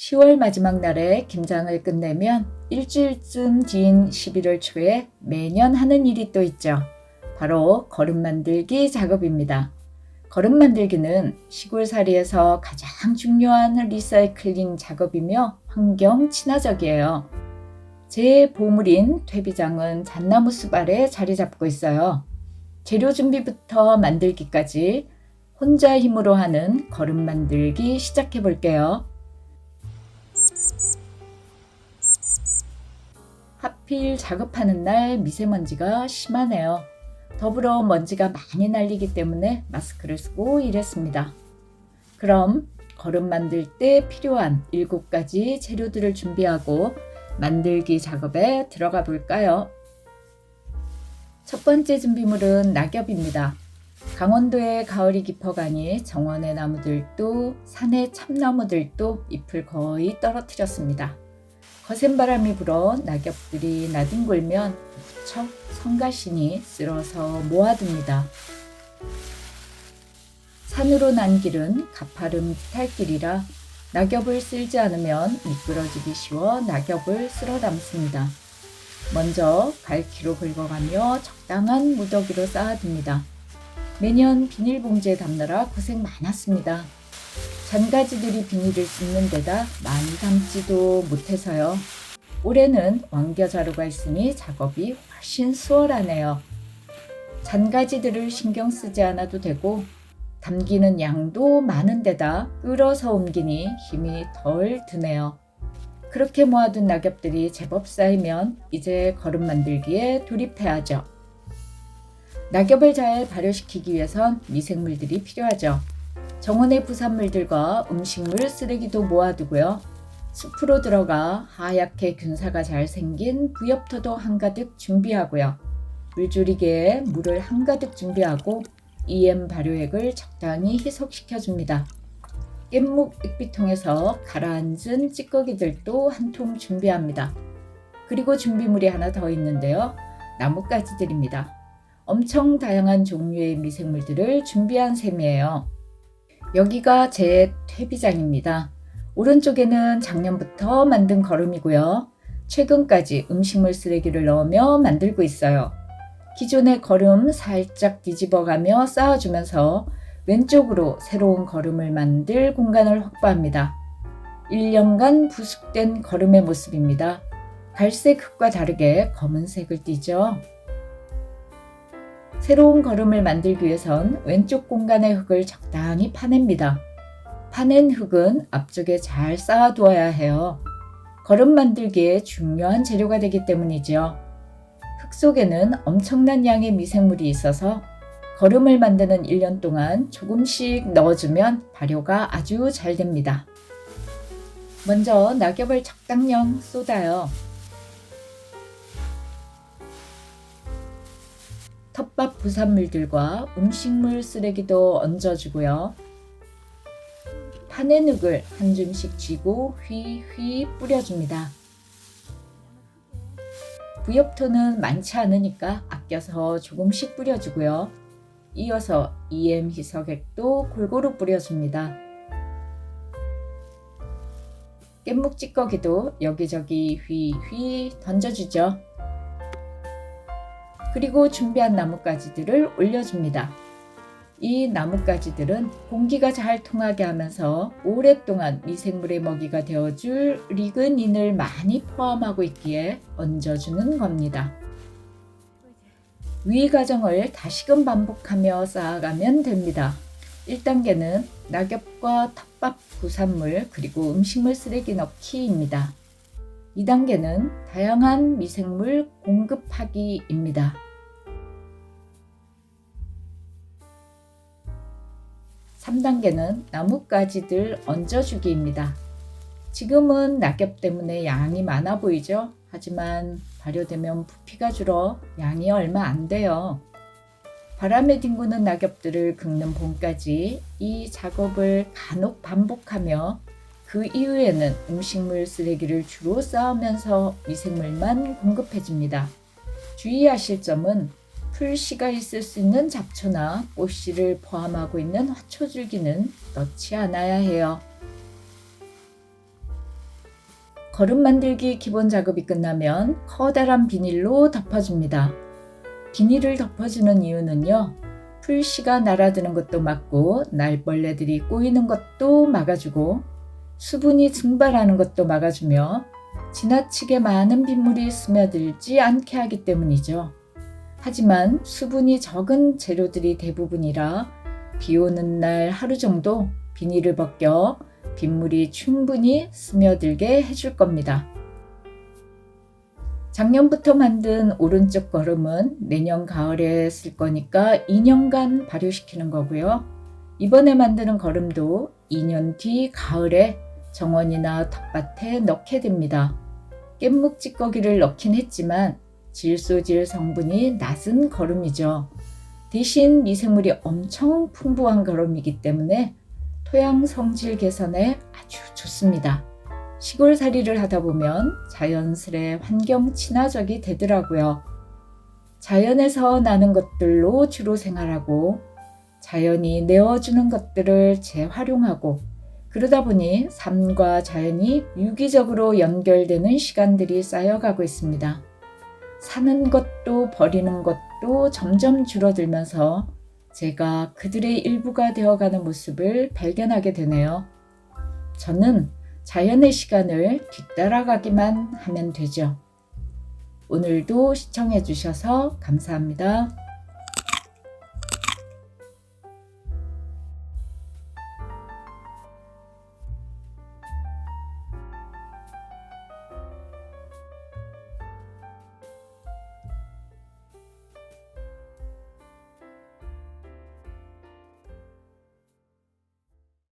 10월 마지막 날에 김장을 끝내면 일주일쯤 뒤인 11월 초에 매년 하는 일이 또 있죠. 바로 거름 만들기 작업입니다. 거름 만들기는 시골살이에서 가장 중요한 리사이클링 작업이며 환경 친화적이에요. 제 보물인 퇴비장은 잣나무 숲 아래 자리 잡고 있어요. 재료 준비부터 만들기까지 혼자 힘으로 하는 거름 만들기 시작해 볼게요. 하필 작업하는 날 미세먼지가 심하네요. 더불어 먼지가 많이 날리기 때문에 마스크를 쓰고 일했습니다. 그럼 거름 만들 때 필요한 7가지 재료들을 준비하고 만들기 작업에 들어가 볼까요? 첫 번째 준비물은 낙엽입니다. 강원도의 가을이 깊어가니 정원의 나무들도 산의 참나무들도 잎을 거의 떨어뜨렸습니다. 거센 바람이 불어 낙엽들이 나뒹굴면 무척 성가시니 쓸어서 모아둡니다. 산으로 난 길은 가파른 비탈길이라 낙엽을 쓸지 않으면 미끄러지기 쉬워 낙엽을 쓸어 담습니다. 먼저 갈퀴로 긁어가며 적당한 무더기로 쌓아둡니다. 매년 비닐봉지에 담느라 고생 많았습니다. 잔가지들이 비닐을 씹는 데다 많이 담지도 못해서요. 올해는 왕겨자루가 있으니 작업이 훨씬 수월하네요. 잔가지들을 신경 쓰지 않아도 되고 담기는 양도 많은 데다 끌어서 옮기니 힘이 덜 드네요. 그렇게 모아둔 낙엽들이 제법 쌓이면 이제 거름 만들기에 돌입해야죠. 낙엽을 잘 발효시키기 위해선 미생물들이 필요하죠. 정원의 부산물들과 음식물 쓰레기도 모아두고요. 숲으로 들어가 하얗게 균사가 잘 생긴 부엽토도 한가득 준비하고요. 물줄이개에 물을 한가득 준비하고 EM 발효액을 적당히 희석시켜줍니다. 깻묵 액비통에서 가라앉은 찌꺼기들도 한 통 준비합니다. 그리고 준비물이 하나 더 있는데요. 나뭇가지들입니다. 엄청 다양한 종류의 미생물들을 준비한 셈이에요. 여기가 제 퇴비장입니다. 오른쪽에는 작년부터 만든 거름이고요. 최근까지 음식물 쓰레기를 넣으며 만들고 있어요. 기존의 거름 살짝 뒤집어가며 쌓아주면서 왼쪽으로 새로운 거름을 만들 공간을 확보합니다. 1년간 부숙된 거름의 모습입니다. 갈색 흙과 다르게 검은색을 띠죠. 새로운 거름을 만들기 위해선 왼쪽 공간의 흙을 적당히 파냅니다. 파낸 흙은 앞쪽에 잘 쌓아두어야 해요. 거름 만들기에 중요한 재료가 되기 때문이죠. 흙 속에는 엄청난 양의 미생물이 있어서 거름을 만드는 1년 동안 조금씩 넣어주면 발효가 아주 잘 됩니다. 먼저 낙엽을 적당량 쏟아요. 텃밭 부산물들과 음식물 쓰레기도 얹어주고요. 파낸 흙을 한 줌씩 쥐고 휘휘 뿌려줍니다. 부엽토는 많지 않으니까 아껴서 조금씩 뿌려주고요. 이어서 EM 희석액도 골고루 뿌려줍니다. 깻묵 찌꺼기도 여기저기 휘휘 던져주죠. 그리고 준비한 나뭇가지들을 올려줍니다. 이 나뭇가지들은 공기가 잘 통하게 하면서 오랫동안 미생물의 먹이가 되어줄 리그닌을 많이 포함하고 있기에 얹어주는 겁니다. 위 과정을 다시금 반복하며 쌓아가면 됩니다. 1단계는 낙엽과 텃밭 부산물 그리고 음식물 쓰레기 넣기입니다. 2단계는 다양한 미생물 공급하기입니다. 3단계는 나뭇가지들 얹어주기입니다. 지금은 낙엽 때문에 양이 많아 보이죠? 하지만 발효되면 부피가 줄어 양이 얼마 안 돼요. 바람에 뒹구는 낙엽들을 긁는 봄까지 이 작업을 간혹 반복하며 그 이후에는 음식물 쓰레기를 주로 쌓으면서 미생물만 공급해줍니다. 주의하실 점은 풀씨가 있을 수 있는 잡초나 꽃씨를 포함하고 있는 화초줄기는 넣지 않아야 해요. 거름 만들기 기본 작업이 끝나면 커다란 비닐로 덮어줍니다. 비닐을 덮어주는 이유는요, 풀씨가 날아드는 것도 막고 날벌레들이 꼬이는 것도 막아주고 수분이 증발하는 것도 막아주며 지나치게 많은 빗물이 스며들지 않게 하기 때문이죠. 하지만 수분이 적은 재료들이 대부분이라 비 오는 날 하루 정도 비닐을 벗겨 빗물이 충분히 스며들게 해줄 겁니다. 작년부터 만든 오른쪽 거름은 내년 가을에 쓸 거니까 2년간 발효시키는 거고요. 이번에 만드는 거름도 2년 뒤 가을에 정원이나 텃밭에 넣게 됩니다. 깻묵 찌꺼기를 넣긴 했지만 질소질 성분이 낮은 거름이죠. 대신 미생물이 엄청 풍부한 거름이기 때문에 토양 성질 개선에 아주 좋습니다. 시골살이를 하다 보면 자연스레 환경 친화적이 되더라고요. 자연에서 나는 것들로 주로 생활하고 자연이 내어주는 것들을 재활용하고 그러다 보니 삶과 자연이 유기적으로 연결되는 시간들이 쌓여가고 있습니다. 사는 것도 버리는 것도 점점 줄어들면서 제가 그들의 일부가 되어가는 모습을 발견하게 되네요. 저는 자연의 시간을 뒤따라가기만 하면 되죠. 오늘도 시청해 주셔서 감사합니다.